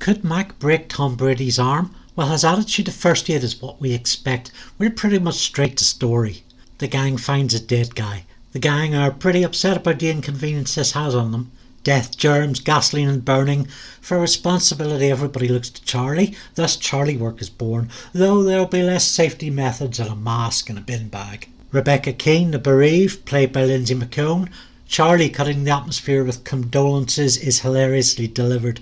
Could Mac break Tom Brady's arm? Well, his attitude to first aid is what we expect. We're pretty much straight to story. The gang finds a dead guy. The gang are pretty upset about the inconvenience this has on them. Death, germs, gasoline and burning. For responsibility everybody looks to Charlie, thus Charlie work is born, though there'll be less safety methods and a mask and a bin bag. Rebecca Keane, the bereaved, played by Lindsay McKeown. Charlie cutting the atmosphere with condolences is hilariously delivered.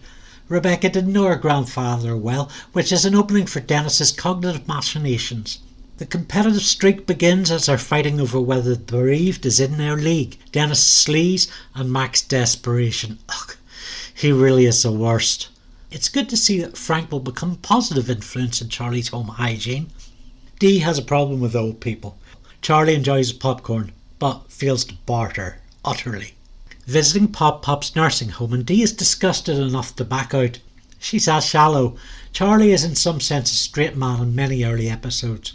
Rebecca didn't know her grandfather well, which is an opening for Dennis's cognitive machinations. The competitive streak begins as they're fighting over whether the bereaved is in their league. Dennis' sleaze and Mac's desperation. Ugh, he really is the worst. It's good to see that Frank will become a positive influence in Charlie's home hygiene. Dee has a problem with old people. Charlie enjoys his popcorn, but fails to barter utterly. Visiting Pop's nursing home, and Dee is disgusted enough to back out. She's as shallow. Charlie is in some sense a straight man in many early episodes.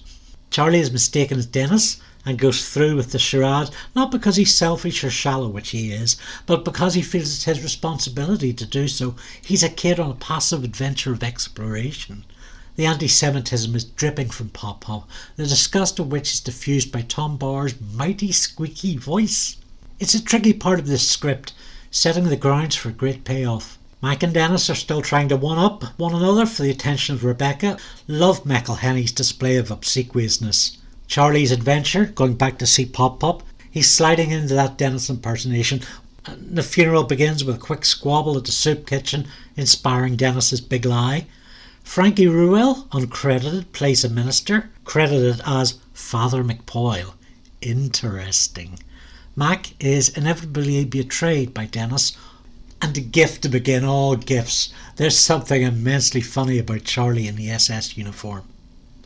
Charlie is mistaken as Dennis and goes through with the charade, not because he's selfish or shallow, which he is, but because he feels it's his responsibility to do so. He's a kid on a passive adventure of exploration. The anti-Semitism is dripping from Pop, the disgust of which is diffused by Tom Bauer's mighty squeaky voice. It's a tricky part of this script, setting the grounds for a great payoff. Mac and Dennis are still trying to one-up one another for the attention of Rebecca. Love McElhenney's display of obsequiousness. Charlie's adventure, going back to see Pop, he's sliding into that Dennis impersonation. The funeral begins with a quick squabble at the soup kitchen, inspiring Dennis's big lie. Frankie Rowell, uncredited, plays a minister, credited as Father McPoyle. Interesting. Mac is inevitably betrayed by Dennis, and the gift to begin all gifts. There's something immensely funny about Charlie in the SS uniform.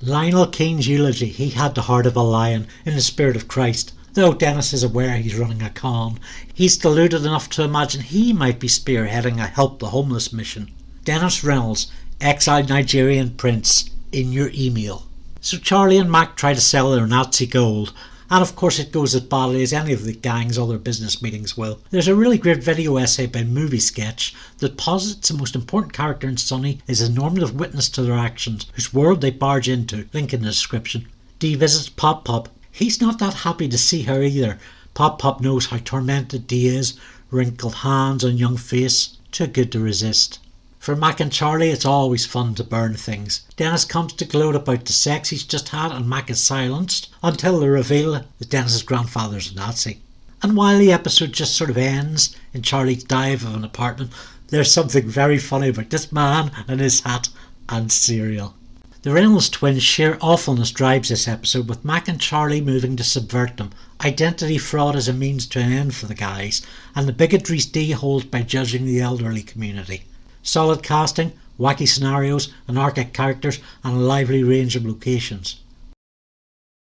Lionel Keane's eulogy, he had the heart of a lion in the spirit of Christ. Though Dennis is aware he's running a con, he's deluded enough to imagine he might be spearheading a help the homeless mission. Dennis Reynolds, exiled Nigerian prince, in your email. So Charlie and Mac try to sell their Nazi gold, and of course it goes as badly as any of the gang's other business meetings will. There's a really great video essay by Movie Sketch that posits the most important character in Sonny is a normative witness to their actions, whose world they barge into, link in the description. Dee visits Pop. He's not that happy to see her either. Pop knows how tormented Dee is, wrinkled hands on young face, too good to resist. For Mac and Charlie, it's always fun to burn things. Dennis comes to gloat about the sex he's just had, and Mac is silenced until the reveal that Dennis's grandfather's a Nazi. And while the episode just sort of ends in Charlie's dive of an apartment, there's something very funny about this man and his hat and cereal. The Reynolds twins' sheer awfulness drives this episode, with Mac and Charlie moving to subvert them. Identity fraud is a means to an end for the guys, and the bigotries Dee holds by judging the elderly community. Solid casting, wacky scenarios, anarchic characters, and a lively range of locations.